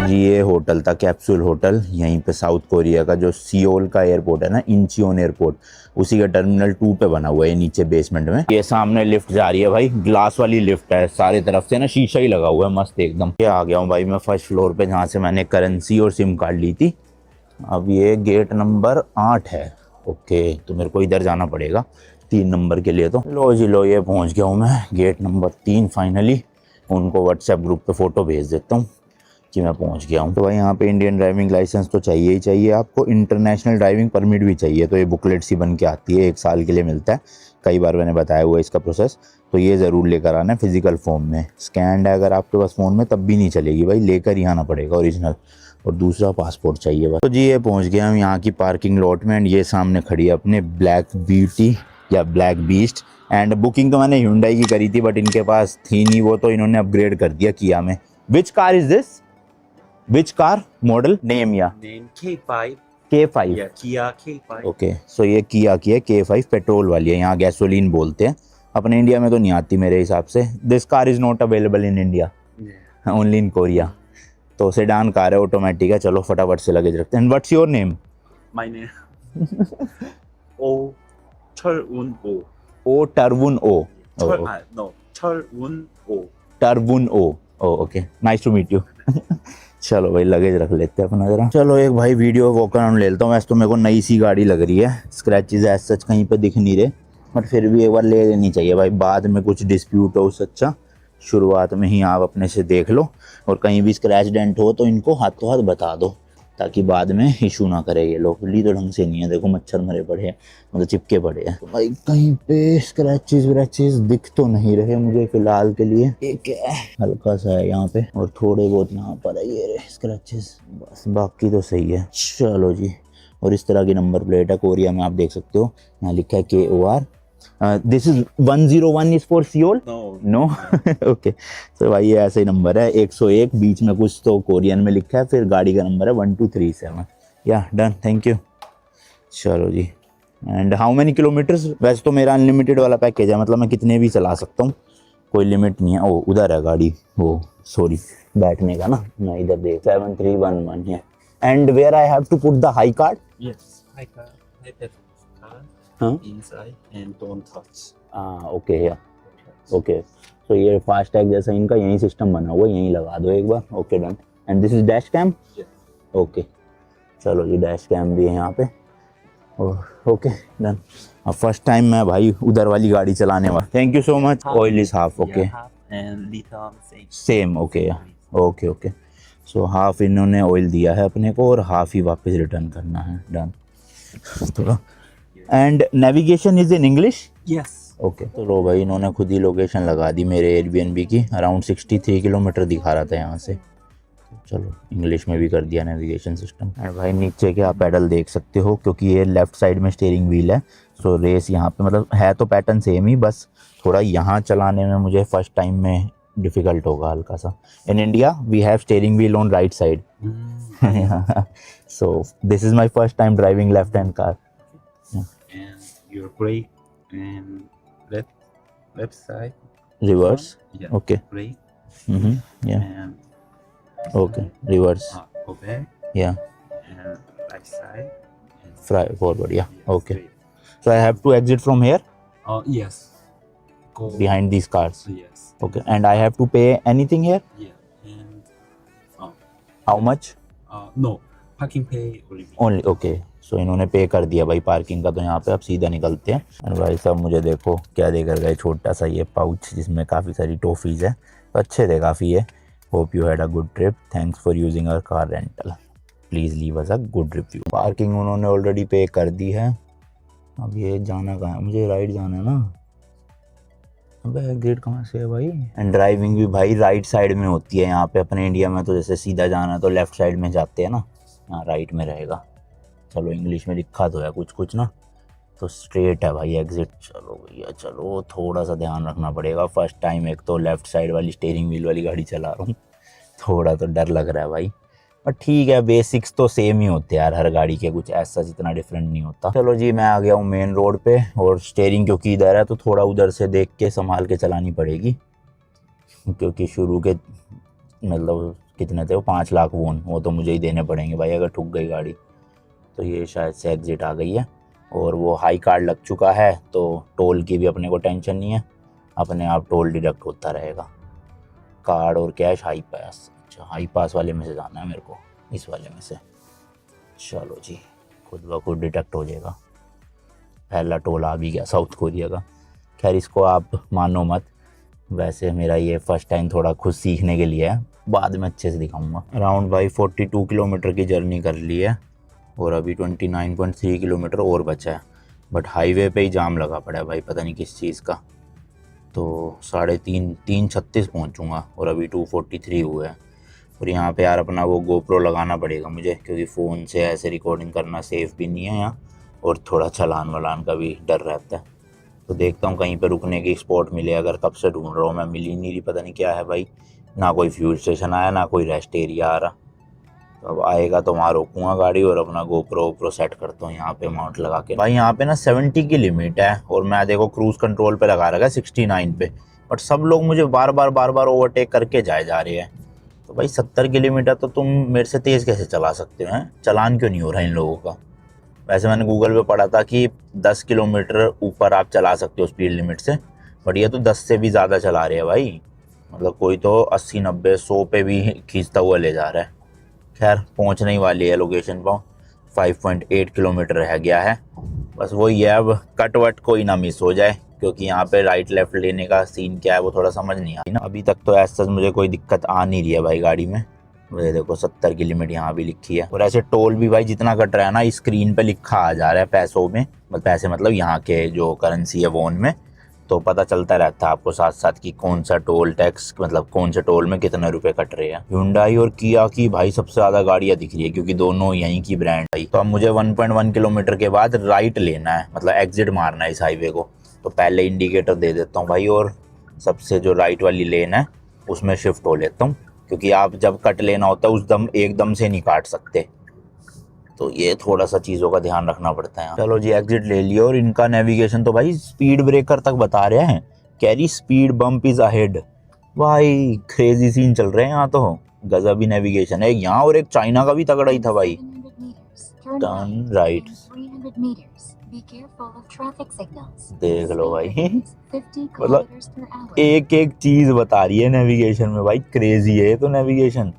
जी ये होटल था, capsule hotel, यहीं पे साउथ कोरिया का जो सियोल का एयरपोर्ट है ना, इंचियोन एयरपोर्ट, उसी का टर्मिनल 2 पे बना हुआ है नीचे बेसमेंट में। ये सामने लिफ्ट जा रही है भाई, ग्लास वाली लिफ्ट है, सारे तरफ से ना शीशा ही लगा हुआ है मस्त एकदम। ये आ गया हूँ भाई मैं फर्स्ट फ्लोर पे, जहाँ से मैंने करेंसी और सिम कार्ड ली थी। अब ये गेट नंबर 8 है। ओके, तो मेरे को इधर जाना पड़ेगा 3 नंबर के लिए। तो लो जी लो, ये पहुँच गया हूँ मैं गेट नंबर 3 फाइनली। उनको व्हाट्सएप ग्रुप पे फ़ोटो भेज देता हूँ कि मैं पहुंच गया हूं। तो भाई यहाँ पे इंडियन ड्राइविंग लाइसेंस तो चाहिए ही चाहिए आपको, इंटरनेशनल ड्राइविंग परमिट भी चाहिए। तो ये बुकलेट सी बन के आती है, 1 साल के लिए मिलता है। कई बार मैंने बताया हुआ है इसका प्रोसेस, तो ये ज़रूर लेकर आना है फिजिकल फॉर्म में। स्कैंड है अगर आपके पास फ़ोन में तब भी नहीं चलेगी भाई, लेकर ही आना पड़ेगा ओरिजिनल। और दूसरा पासपोर्ट चाहिए बस। तो जी ये पहुँच गया हम यहाँ की पार्किंग लॉट में, एंड ये सामने खड़ी है अपने ब्लैक ब्यूटी या ब्लैक बीस्ट। एंड बुकिंग तो मैंने Hyundai की करी थी, बट इनके पास थी नहीं वो, तो इन्होंने अपग्रेड कर दिया किया में। Which car is this? Which car model name? या Name K5. K5? Yeah, Kia K5. Okay, so ये किया की है K5, पेट्रोल वाली है, यहाँ गैसोलीन बोलते हैं। अपने इंडिया में तो नहीं आती मेरे हिसाब से। This car is not available in India, only in Korea. तो सेडान कार है, ऑटोमेटिक है। चलो फटाफट से लगेज रखते हैं। And what's your name? My name O Cheol-won O. O Cheol-won O. No, Cheol-won O. Cheol-won O. Okay, nice to meet you. चलो भाई लगेज रख लेते हैं अपना जरा। चलो एक भाई वीडियो वॉक अराउंड ले लेता हूँ। वैसे तो मेरे को नई सी गाड़ी लग रही है, स्क्रैचेज एज सच कहीं पे दिख नहीं रहे, बट फिर भी एक बार ले लेनी चाहिए भाई, बाद में कुछ डिस्प्यूट हो उससे अच्छा शुरुआत में ही आप अपने से देख लो। और कहीं भी स्क्रैच डेंट हो तो इनको हाथों हाथ बता दो, ताकि बाद में इशू ना करे ये लोग। ली तो ढंग से नहीं है, देखो मच्छर मरे पड़े हैं, मतलब चिपके पड़े हैं। तो भाई कहीं पे स्क्रैचेस व्रैचेस दिख तो नहीं रहे मुझे फिलहाल के लिए। एक है हल्का सा है यहाँ पे, और थोड़े बहुत यहाँ पर है ये स्क्रैचेस, बस बाकी तो सही है। चलो जी, और इस तरह की नंबर प्लेट है कोरिया में, आप देख सकते हो यहाँ लिखा है KOR। This is 101 is for Seoul. No okay, तो भाई ये ऐसे ही नंबर है 101, बीच में कुछ तो कोरियन में लिखा है, फिर गाड़ी का नंबर है 1237। या डन, थैंक यू। चलो जी, एंड हाउ मेनी किलोमीटर्स? वैसे तो मेरा अनलिमिटेड वाला पैकेज है, मतलब मैं कितने भी चला सकता हूँ, कोई लिमिट नहीं है। ओ उधर है गाड़ी, वो सॉरी बैठने का ना, मैं इधर देख 7311 है। And where I have to put the high card? Yes, high car, high petrol car. हाँ Inside and don't touch. Okay या ओके, तो ये फास्ट टैग जैसा इनका यही सिस्टम बना हुआ है, यहीं लगा दो एक बार। Okay done. And this is dash cam? Okay, चलो जी डैश कैम भी है यहाँ पे। Okay done. अब फर्स्ट टाइम मैं भाई उधर वाली गाड़ी चलाने वाला। Thank you so much. Oil is half. Okay, Yeah, half and liter same. Same. Okay या ओके ओके, सो हाफ इन्होंने ऑयल दिया है अपने को और हाफ ही वापस रिटर्न करना है। डन थोड़ा। And navigation is in English? Yes. Okay, तो लो भाई इन्होंने खुद ही लोकेशन लगा दी मेरे एयरबीएनबी की। अराउंड 63 किलोमीटर दिखा रहा था यहाँ से। चलो इंग्लिश में भी कर दिया नेविगेशन सिस्टम। एंड भाई नीचे के आप पैडल देख सकते हो, क्योंकि ये लेफ्ट साइड में स्टीयरिंग व्हील है। सो रेस यहाँ पे मतलब है तो पैटर्न सेम ही, बस थोड़ा यहाँ चलाने में मुझे फर्स्ट टाइम में डिफ़िकल्ट होगा हल्का सा। In India we have steering wheel on right side, so this is my first time driving left hand car. And your brake and left side. Reverse? Yeah. Okay, Brake या and okay, reverse go back या and right side. And fry forward या yeah, okay. straight. So I have to exit from here Yes. Go behind these cars. Yes. Okay, and I have to pay anything here? Yeah. And How much? no parking pay only. Only okay. So इन्होंने पे कर दिया भाई parking का, तो यहाँ पे अब सीधा निकलते हैं। और भाई साहब मुझे देखो क्या देकर गए, छोटा सा ये पाउच जिसमें काफ़ी सारी टॉफ़ीज़ है, तो अच्छे थे काफ़ी ये। Hope you had a good trip, thanks for using our car rental, please leave us a good review. Parking उन्होंने ऑलरेडी पे कर दी है। अब ये जाना कहाँ है? मुझे राइट जाना है ना। अबे एग्जिट कहाँ से है भाई? एंड ड्राइविंग भी भाई राइट साइड में होती है यहाँ पे। अपने इंडिया में तो जैसे सीधा जाना है तो लेफ्ट साइड में जाते हैं ना, यहाँ राइट में रहेगा। चलो इंग्लिश में लिखा तो है कुछ कुछ ना, तो स्ट्रेट है भाई एग्जिट। चलो भैया चलो, थोड़ा सा ध्यान रखना पड़ेगा। फर्स्ट टाइम एक तो लेफ्ट साइड वाली स्टीयरिंग व्हील वाली गाड़ी चला रहा हूँ, थोड़ा तो डर लग रहा है भाई, पर ठीक है, बेसिक्स तो सेम ही होते हैं यार हर गाड़ी के, कुछ ऐसा जितना डिफरेंट नहीं होता। चलो जी मैं आ गया हूँ मेन रोड पे, और स्टीयरिंग क्योंकि इधर है तो थोड़ा उधर से देख के संभाल के चलानी पड़ेगी, क्योंकि शुरू के मतलब कितने थे वो, 5 लाख वोन, वो तो मुझे ही देने पड़ेंगे भाई अगर ठुक गई गाड़ी। तो ये शायद से एग्जिट आ गई है और वो हाई कार्ड लग चुका है, तो टोल की भी अपने को टेंशन नहीं है, अपने आप टोल डिडक्ट होता रहेगा। कार्ड और कैश हाई पास, अच्छा हाई पास वाले में से जाना है मेरे को, इस वाले में से। चलो जी, खुद ब खुद डिटेक्ट हो जाएगा। पहला टोल आ भी गया साउथ कोरिया का। खैर इसको आप मानो मत, वैसे मेरा ये फर्स्ट टाइम थोड़ा खुद सीखने के लिए है, बाद में अच्छे से दिखाऊंगा। अराउंड भाई 42 किलोमीटर की जर्नी कर ली है और अभी 29.3 किलोमीटर और बचा है, बट हाईवे पे ही जाम लगा पड़ा है भाई, पता नहीं किस चीज़ का। तो 3:36 पहुँचूँगा और अभी 2:43 हुआ है। और यहाँ पे यार अपना वो गोप्रो लगाना पड़ेगा मुझे, क्योंकि फ़ोन से ऐसे रिकॉर्डिंग करना सेफ़ भी नहीं है यहाँ, और थोड़ा चालान वालान का भी डर रहता है। तो देखता हूँ कहीं पे रुकने की स्पॉट मिले, अगर कब से ढूंढ रहा हूँ मैं, मिल ही नहीं रही, पता नहीं क्या है भाई, ना कोई फ्यूल स्टेशन आया ना कोई रेस्ट एरिया आ रहा। तो अब आएगा तो वहाँ रोकूंगा गाड़ी और अपना गोप्रो सेट करता हूँ यहाँ पे माउंट लगा के। भाई यहाँ पे ना 70 की लिमिट है और मैं देखो क्रूज़ कंट्रोल पे लगा रखा है 69 पे, बट सब लोग मुझे बार बार ओवरटेक करके जा रहे हैं। तो भाई 70 की लिमिट है तो तुम मेरे से तेज़ कैसे चला सकते हो, हैं? चालान क्यों नहीं हो रहा इन लोगों का? वैसे मैंने गूगल पे पढ़ा था कि 10 किलोमीटर ऊपर आप चला सकते हो स्पीड लिमिट से, बट ये तो 10 से भी ज़्यादा चला रहे हैं भाई, मतलब कोई तो 80 90 100 पे भी खींचता हुआ ले जा रहा है। खैर पहुंचने ही वाली है लोकेशन पर, 5.8 किलोमीटर रह गया है, बस वही है, अब कट वट कोई ना मिस हो जाए, क्योंकि यहाँ पे राइट लेफ्ट लेने का सीन क्या है वो थोड़ा समझ नहीं आई ना। अभी तक तो ऐसा मुझे कोई दिक्कत आ नहीं रही है भाई गाड़ी में। ये देखो 70 की लिमिट यहाँ भी लिखी है, और ऐसे टोल भी भाई जितना कट रहा है ना स्क्रीन पे लिखा आ जा रहा है पैसों में, पैसे मतलब यहाँ के जो करेंसी है वोन में, तो पता चलता रहता है आपको साथ साथ कि कौन सा टोल टैक्स, मतलब कौन से टोल में कितने रुपए कट रहे हैं। Hyundai और किया की भाई सबसे ज़्यादा गाड़ियाँ दिख रही है, क्योंकि दोनों यहीं की ब्रांड है। तो अब मुझे 1.1 किलोमीटर के बाद राइट लेना है, मतलब एग्जिट मारना है इस हाईवे को, तो पहले इंडिकेटर दे देता हूँ भाई, और सबसे जो राइट वाली लेन है उसमें शिफ्ट हो लेता हूँ, क्योंकि आप जब कट लेना होता है उस दम एकदम से नहीं काट सकते, तो ये थोड़ा सा चीज़ों का ध्यान रखना पड़ता है। चलो जी एग्जिट ले लिया, और इनका नेविगेशन तो भाई स्पीड ब्रेकर तक बता रहे हैं, carry speed bump is ahead. भाई क्रेजी सीन चल रहे हैं यहाँ तो, गजब ही नेविगेशन है यहाँ, और एक चाइना का भी तगड़ा ही था भाई। टर्न राइट, देख लो भाई मतलब एक एक चीज बता रही है नेविगेशन में भाई, क्रेजी है तो नेविगेशन।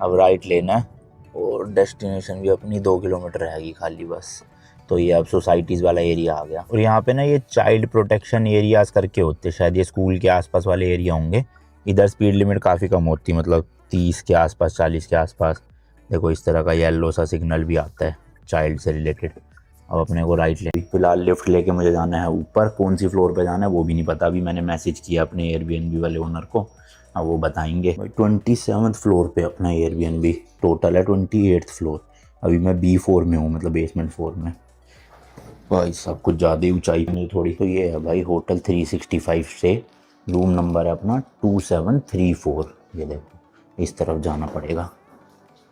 अब राइट लेना है और डेस्टिनेशन भी अपनी 2 किलोमीटर रहेगी खाली बस। तो ये अब सोसाइटीज़ वाला एरिया आ गया, और यहाँ पे ना ये चाइल्ड प्रोटेक्शन एरियाज करके होते, शायद ये स्कूल के आसपास वाले एरिया होंगे। इधर स्पीड लिमिट काफ़ी कम होती, मतलब 30 के आसपास 40 के आसपास। देखो इस तरह का येलो सा सिग्नल भी आता है चाइल्ड से रिलेटेड। अब अपने को राइट ले, फिलहाल लिफ्ट लेके मुझे जाना है ऊपर, कौन सी फ्लोर पे जाना है वो भी नहीं पता। अभी मैंने मैसेज किया अपने एयरबीएनबी वाले ओनर को, अब वो बताएंगे। 27th फ्लोर पे अपना एयरबीएनबी, टोटल है 28th फ्लोर। अभी मैं B4 में हूँ, मतलब बेसमेंट 4 में। भाई सब कुछ ज़्यादा ही ऊंचाई में थोड़ी। तो ये है भाई होटल 365 से, रूम नंबर है अपना 2734। ये देखो इस तरफ जाना पड़ेगा।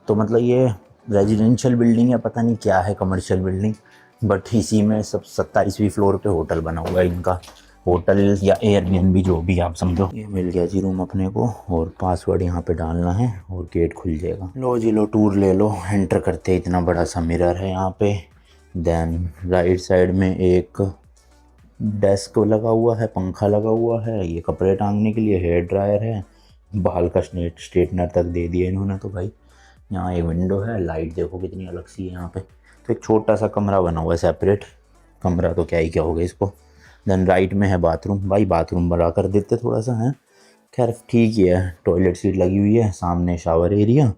तो मतलब ये रेजिडेंशियल बिल्डिंग है, पता नहीं क्या है, कमर्शियल बिल्डिंग, बट इसी में सब 27वीं फ्लोर पे होटल बना हुआ है इनका, होटल या एयरबीएनबी जो भी आप समझो। ये मिल गया जी रूम अपने को, और पासवर्ड यहाँ पे डालना है और गेट खुल जाएगा। लो जी लो, टूर ले लो। एंटर करते इतना बड़ा सा मिरर है यहाँ पे। देन राइट साइड में एक डेस्क लगा हुआ है, पंखा लगा हुआ है, ये कपड़े टांगने के लिए, हेयर ड्रायर है, बाल का स्ट्रेटनर तक दे दिया इन्होंने। तो भाई यहाँ एक विंडो है, लाइट देखो कितनी अलग सी है यहाँ पे। तो एक छोटा सा कमरा बना हुआ है, सेपरेट कमरा तो क्या ही क्या होगा इसको। देन राइट में है बाथरूम, भाई बाथरूम बड़ा कर देते थोड़ा सा है, खैर ठीक ही है। टॉयलेट सीट लगी हुई है, सामने शावर एरिया,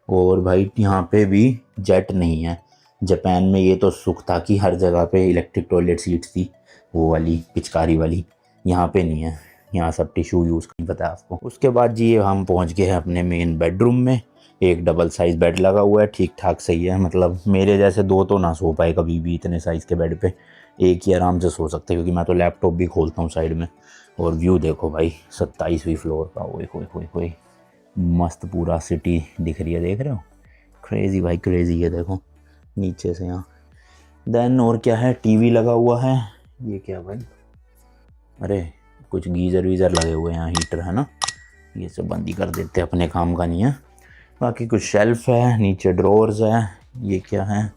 और भाई यहाँ पे भी जेट नहीं है। जापान में ये तो सुख था कि हर जगह पे इलेक्ट्रिक टॉयलेट सीट थी, वो वाली पिचकारी वाली, यहाँ पे नहीं है, यहाँ सब टिश्यू यूज़ नहीं पता आपको। उसके बाद जी हम पहुँच गए हैं अपने मेन बेडरूम में। एक डबल साइज़ बेड लगा हुआ है, ठीक ठाक सही है, मतलब मेरे जैसे दो तो ना सो पाए कभी भी इतने साइज़ के बेड पे, एक ही आराम से सो सकते हैं, क्योंकि मैं तो लैपटॉप भी खोलता हूँ साइड में। और व्यू देखो भाई 27वीं फ्लोर का, ओए होए होए होए, मस्त पूरा सिटी दिख रही है, देख रहे हो, क्रेजी भाई क्रेजी है, देखो नीचे से यहाँ। देन और क्या है, टीवी लगा हुआ है, ये क्या भाई, अरे कुछ गीज़र वीज़र लगे हुए हैं यहाँ, हीटर है ना, ये सब बंद ही कर देते, अपने काम का नहीं है। बाकी कुछ शेल्फ है, नीचे ड्रॉर्स है। ये क्या है?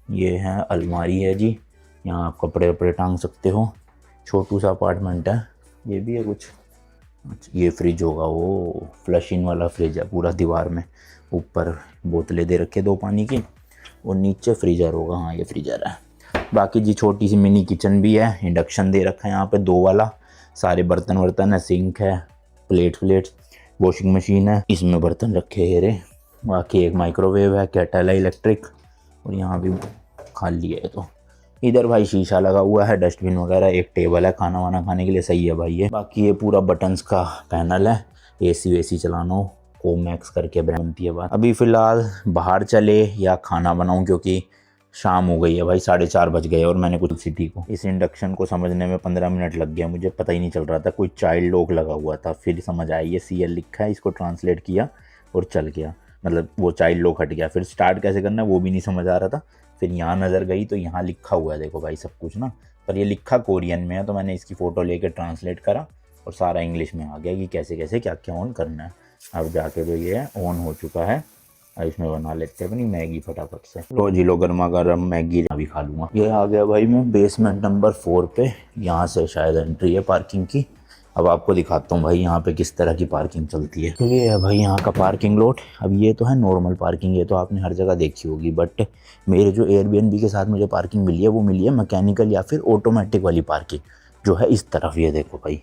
ये है अलमारी है जी, यहाँ आप कपड़े वपड़े टांग सकते हो। छोटू सा अपार्टमेंट है। ये भी है कुछ। अच्छा, ये फ्रिज होगा, वो फ्लश इन वाला फ्रिज है पूरा दीवार में। ऊपर बोतलें दे रखे 2 पानी की और नीचे फ्रीजर होगा। हाँ ये फ्रीजर है। बाकी जी छोटी सी मिनी किचन भी है, इंडक्शन दे रखा है यहाँ पे 2 वाला। सारे बर्तन वर्तन है, सिंक है, प्लेट्स, वॉशिंग मशीन है, इसमें बर्तन रखे हेरे। बाकी एक माइक्रोवेव है, केटल है इलेक्ट्रिक, और यहाँ भी खाली है। तो इधर भाई शीशा लगा हुआ है, डस्टबिन वगैरह, एक टेबल है खाना वाना खाने के लिए। सही है भाई ये। बाकी ये पूरा बटन्स का पैनल है। एसी वेसी चलाना हो कोमैक्स करके बनती है बात। अभी फ़िलहाल बाहर चले या खाना बनाऊं, क्योंकि शाम हो गई है भाई, 4:30 बज गए और मैंने कुछ सिटी को इस इंडक्शन को समझने में 15 मिनट लग गया। मुझे पता ही नहीं चल रहा था, कोई चाइल्ड लॉक लगा हुआ था। फिर समझ आया ये CL लिखा है, इसको ट्रांसलेट किया और चल गया। मतलब वो चाइल्ड लॉक हट गया। फिर स्टार्ट कैसे करना है वो भी नहीं समझ आ रहा था। फिर यहाँ नज़र गई तो यहाँ लिखा हुआ है, देखो भाई सब कुछ ना, पर ये लिखा कोरियन में है। तो मैंने इसकी फ़ोटो लेके ट्रांसलेट करा और सारा इंग्लिश में आ गया कि कैसे कैसे क्या क्या ऑन करना है। अब जाके जो ये ऑन हो चुका है, अब इसमें बना लेते हैं अपनी मैगी फटाफट से। लो जी लो, गर्मा गर्म मैगी अभी खा लूँगा। ये आ गया भाई मैं बेसमेंट नंबर 4 पे। यहाँ से शायद एंट्री है पार्किंग की। अब आपको दिखाता हूँ भाई यहाँ पे किस तरह की पार्किंग चलती है। तो ये है भाई यहाँ का पार्किंग लॉट। अब ये तो है नॉर्मल पार्किंग, ये तो आपने हर जगह देखी होगी, बट मेरे जो एयरबीएनबी के साथ मुझे पार्किंग मिली है वो मिली है मैकेनिकल या फिर ऑटोमेटिक वाली पार्किंग, जो है इस तरफ। ये देखो भाई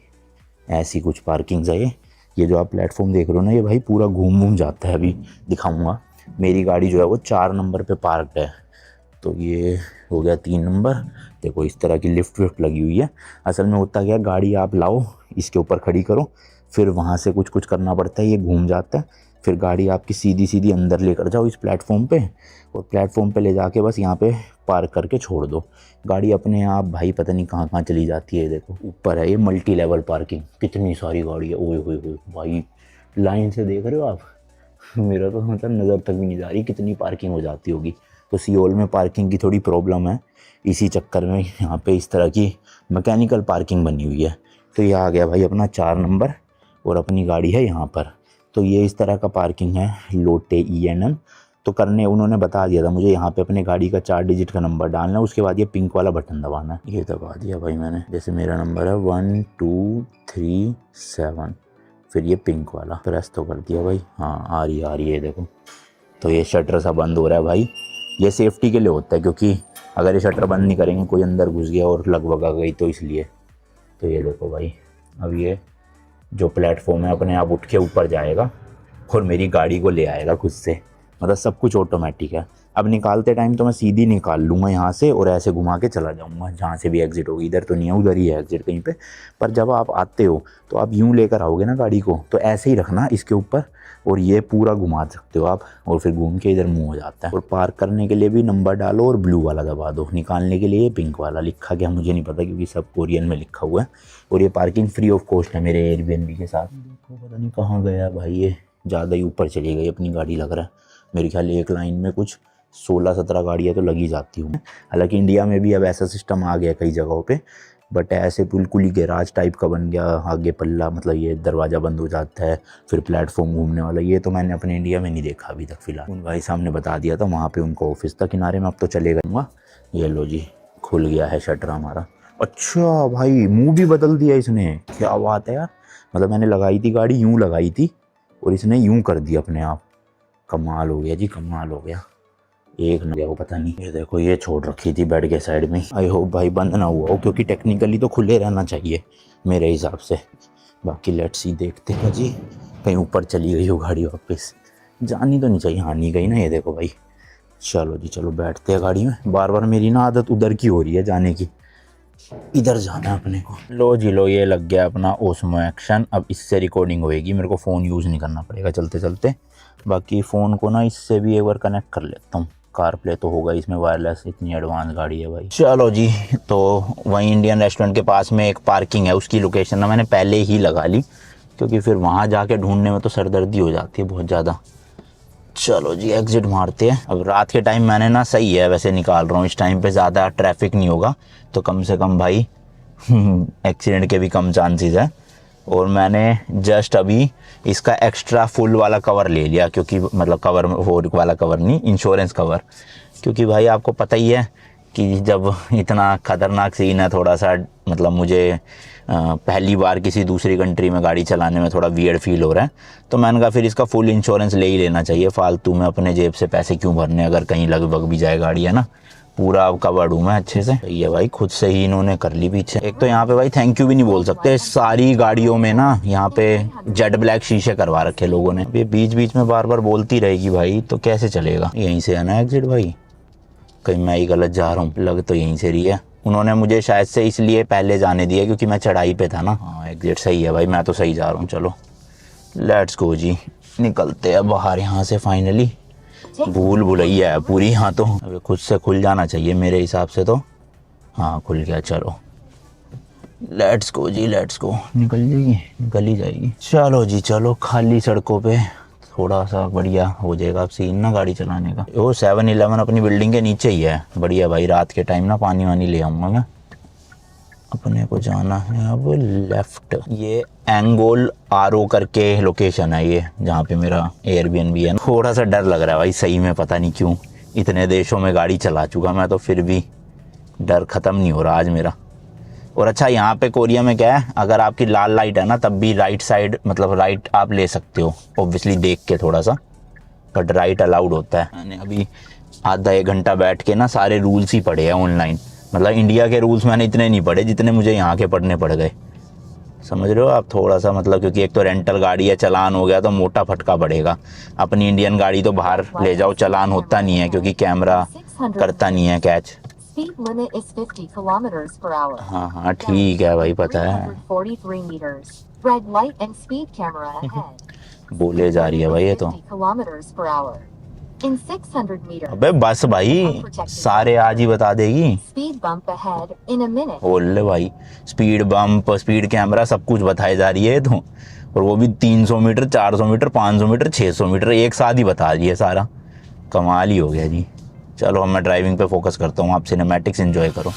ऐसी कुछ पार्किंग्स है। ये जो आप प्लेटफॉर्म देख रहे हो ना, ये भाई पूरा घूम जाता है। अभी दिखाऊंगा। मेरी गाड़ी जो है वो 4 नंबर पे पार्कड है, तो ये हो गया 3 नंबर। देखो इस तरह की लिफ्ट विफ्ट लगी हुई है। असल में होता क्या, गाड़ी आप लाओ, इसके ऊपर खड़ी करो, फिर वहाँ से कुछ करना पड़ता है, ये घूम जाता है। फिर गाड़ी आपकी सीधी सीधी अंदर लेकर जाओ इस प्लेटफॉर्म पे, और प्लेटफॉर्म पे ले जाके बस यहाँ पे पार्क करके छोड़ दो। गाड़ी अपने आप भाई पता नहीं कहाँ कहाँ चली जाती है। देखो ऊपर है ये मल्टी लेवल पार्किंग, कितनी सारी गाड़ी है। ओए होए होए भाई, लाइन से देख रहे हो आप? मेरा तो मतलब नज़र तक भी नहीं जा रही कितनी पार्किंग हो जाती होगी। तो सियोल में पार्किंग की थोड़ी प्रॉब्लम है, इसी चक्कर में यहाँ पे इस तरह की मैकेनिकल पार्किंग बनी हुई है। तो ये आ गया भाई अपना 4 नंबर, और अपनी गाड़ी है यहाँ पर। तो ये इस तरह का पार्किंग है लोटे ENM। तो करने उन्होंने बता दिया था मुझे, यहाँ पे अपने गाड़ी का 4 डिजिट का नंबर डालना है, उसके बाद ये पिंक वाला बटन दबाना है। ये दबा दिया भाई मैंने। जैसे मेरा नंबर है 1237, फिर ये पिंक वाला प्रेस तो कर दिया भाई। हाँ आ रही है देखो। तो ये शटर सा बंद हो रहा है भाई, ये सेफ्टी के लिए होता है, क्योंकि अगर ये शटर बंद नहीं करेंगे कोई अंदर घुस गया और लगभग आ गई तो इसलिए। तो ये देखो भाई, अब ये जो प्लेटफॉर्म है अपने आप उठ के ऊपर जाएगा और मेरी गाड़ी को ले आएगा खुद से। मतलब सब कुछ ऑटोमेटिक है। अब निकालते टाइम तो मैं सीधी निकाल लूँगा यहाँ से और ऐसे घुमा के चला जाऊँगा जहाँ से भी एग्जिट होगी। इधर तो नहीं है, उधर ही है एग्जिट कहीं पे। पर जब आप आते हो तो आप यूँ लेकर आओगे ना गाड़ी को, तो ऐसे ही रखना इसके ऊपर, और ये पूरा घुमा सकते हो आप, और फिर घूम के इधर मुँह हो जाता है। और पार्क करने के लिए भी नंबर डालो और ब्लू वाला दबा दो, निकालने के लिए पिंक वाला। लिखा क्या मुझे नहीं पता, क्योंकि सब कोरियन में लिखा हुआ है। और ये पार्किंग फ्री ऑफ कॉस्ट है मेरे एयरबीएनबी के साथ। देखो पता नहीं कहाँ गया भाई, ये ज़्यादा ही ऊपर चली गई अपनी गाड़ी लग रहा है। मेरे ख्याल एक लाइन में कुछ 16-17 गाड़ियाँ तो लगी जाती हूँ। हालांकि इंडिया में भी अब ऐसा सिस्टम आ गया कई जगहों पे, बट ऐसे बिल्कुल ही गैराज टाइप का बन गया। आगे पल्ला, मतलब ये दरवाज़ा बंद हो जाता है, फिर प्लेटफॉर्म घूमने वाला। ये तो मैंने अपने इंडिया में नहीं देखा अभी तक फ़िलहाल। उन भाई साहब ने बता दिया था वहाँ पे उनका ऑफिस था किनारे में। अब तो चले गऊँगा। ये लो जी, खुल गया है शटर हमारा। अच्छा भाई, मुँह भी बदल दिया इसने, क्या बात है यार। मतलब मैंने लगाई थी गाड़ी, यूँ लगाई थी और इसने यूँ कर दिया अपने आप। कमाल हो गया जी, कमाल हो गया। एक न गया वो, पता नहीं। ये देखो, ये छोड़ रखी थी बेड के साइड में। आई होप भाई बंद ना हुआ हो, क्योंकि टेक्निकली तो खुले रहना चाहिए मेरे हिसाब से। बाकी लेट्स सी, देखते हैं जी। कहीं ऊपर चली गई हो गाड़ी वापस, जानी तो नहीं चाहिए। हाँ नहीं गई ना, ये देखो भाई। चलो जी चलो, बैठते हैं गाड़ी में। बार बार मेरी ना आदत उधर की हो रही है जाने की, इधर जाना है अपने को। लो जी लो, ये लग गया अपना ओस्मो एक्शन। अब इससे रिकॉर्डिंग होएगी, मेरे को फ़ोन यूज़ नहीं करना पड़ेगा चलते चलते। बाकी फ़ोन को ना इससे भी एक बार कनेक्ट कर लेता हूँ। कार प्ले तो होगा इसमें वायरलेस, इतनी एडवांस गाड़ी है भाई। चलो जी, तो वहीं इंडियन रेस्टोरेंट के पास में एक पार्किंग है, उसकी लोकेशन ना मैंने पहले ही लगा ली, क्योंकि फिर वहाँ जाके ढूंढने में तो सरदर्दी हो जाती है बहुत ज़्यादा। चलो जी, एग्जिट मारते हैं। अब रात के टाइम मैंने ना, सही है वैसे निकाल रहा हूँ, इस टाइम पे ज़्यादा ट्रैफिक नहीं होगा, तो कम से कम भाई एक्सीडेंट के भी कम चांसेस है। और मैंने जस्ट अभी इसका एक्स्ट्रा फुल वाला कवर ले लिया, क्योंकि मतलब कवर वो वाला कवर नहीं, इंश्योरेंस कवर, क्योंकि भाई आपको पता ही है कि जब इतना ख़तरनाक सीन है थोड़ा सा, मतलब मुझे पहली बार किसी दूसरी कंट्री में गाड़ी चलाने में थोड़ा वियर्ड फील हो रहा है, तो मैंने कहा फिर इसका फुल इंश्योरेंस ले ही लेना चाहिए, फालतू में अपने जेब से पैसे क्यों भरने, अगर कहीं लग भग भी जाए गाड़ी, है ना। पूरा कवर्ड हूँ मैं अच्छे से। ये भाई खुद से ही इन्होंने कर ली पीछे। एक तो यहाँ पे भाई थैंक यू भी नहीं बोल सकते, सारी गाड़ियों में ना यहाँ पे जेट ब्लैक शीशे करवा रखे लोगों ने। ये बीच बीच में बार बार बोलती रहेगी भाई, तो कैसे चलेगा। यहीं से है ना एग्जिट भाई, कहीं मैं ही गलत जा रहा हूँ, लग तो यहीं से रही है। उन्होंने मुझे शायद से इसलिए पहले जाने दिया क्योंकि मैं चढ़ाई पे था ना। हाँ एग्जिट सही है भाई, मैं तो सही जा रहा हूँ। चलो लेट्स गो जी, निकलते हैं बाहर यहाँ से फाइनली। भूल भुलैया है पूरी यहाँ तो, अभी खुद से खुल जाना चाहिए मेरे हिसाब से तो। हाँ खुल गया, चलो let's go ji, let's go. निकल जाएगी, निकल ही जाएगी। चलो जी चलो, खाली सड़कों पे थोड़ा सा बढ़िया हो जाएगा अब सीन ना गाड़ी चलाने का। वो 7-Eleven अपनी बिल्डिंग के नीचे ही है, बढ़िया भाई। रात के टाइम ना पानी वानी ले आऊँगा मैं। अपने को जाना है अब लेफ्ट। ये एंगोल आरओ करके लोकेशन है ये, जहाँ पे मेरा एयरबीएनबी है। थोड़ा सा डर लग रहा है भाई सही में, पता नहीं क्यों। इतने देशों में गाड़ी चला चुका मैं तो फिर भी डर ख़त्म नहीं हो रहा आज मेरा। और अच्छा यहाँ पे कोरिया में क्या है, अगर आपकी लाल लाइट है ना तब भी राइट साइड, मतलब राइट आप ले सकते हो ऑब्वियसली देख के थोड़ा सा, बट राइट अलाउड होता है। मैंने अभी आधा एक घंटा बैठ के ना सारे रूल्स ही पढ़े हैं ऑनलाइन। मतलब इंडिया के रूल्स मैंने इतने नहीं पढ़े जितने मुझे यहाँ के पढ़ने पड़ गए, समझ रहे हो आप थोड़ा सा। मतलब क्योंकि एक तो रेंटल गाड़ी है, चालान हो गया तो मोटा फटका पड़ेगा। अपनी इंडियन गाड़ी तो बाहर ले जाओ चालान होता नहीं है, क्योंकि कैमरा करता नहीं है catch. Speed limit is 50 kilometers per hour. हाँ हाँ ठीक है भाई, पता है। 343 meters. Red light and speed camera ahead. बोले जा रही है भाई ये तो। 50 kilometers per hour. In 600 meters. अबे बस भाई, सारे आज ही बता देगी। Speed bump ahead in a minute. बोल ले भाई, स्पीड बम्प, स्पीड कैमरा सब कुछ बताई जा रही है तो। और वो भी 300 मीटर, 400 मीटर, 500 मीटर, 600 मीटर एक साथ ही बता रही है सारा। कमाल ही हो गया जी। चलो अब मैं ड्राइविंग पे फोकस करता हूँ, आप सिनेमैटिक्स एंजॉय करो।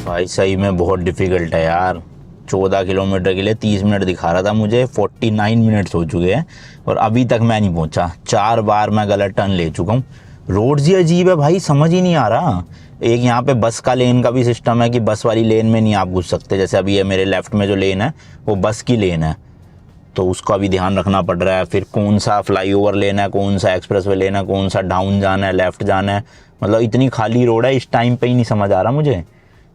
भाई सही में बहुत डिफिकल्ट है यार। 14 किलोमीटर के लिए 30 मिनट दिखा रहा था मुझे, 49 मिनट्स हो चुके हैं और अभी तक मैं नहीं पहुंचा। 4 बार मैं गलत टर्न ले चुका हूँ। रोड्स ही अजीब है भाई, समझ ही नहीं आ रहा। एक यहाँ पे बस का लेन का भी सिस्टम है कि बस वाली लेन में नहीं आप घुस सकते। जैसे अभी ये मेरे लेफ्ट में जो लेन है वो बस की लेन है, तो उसका भी ध्यान रखना पड़ रहा है। फिर कौन सा फ्लाईओवर लेना है, कौन सा एक्सप्रेस वे लेना है, कौन सा डाउन जाना है, लेफ्ट जाना है। मतलब इतनी खाली रोड है, इस टाइम पे ही नहीं समझ आ रहा मुझे।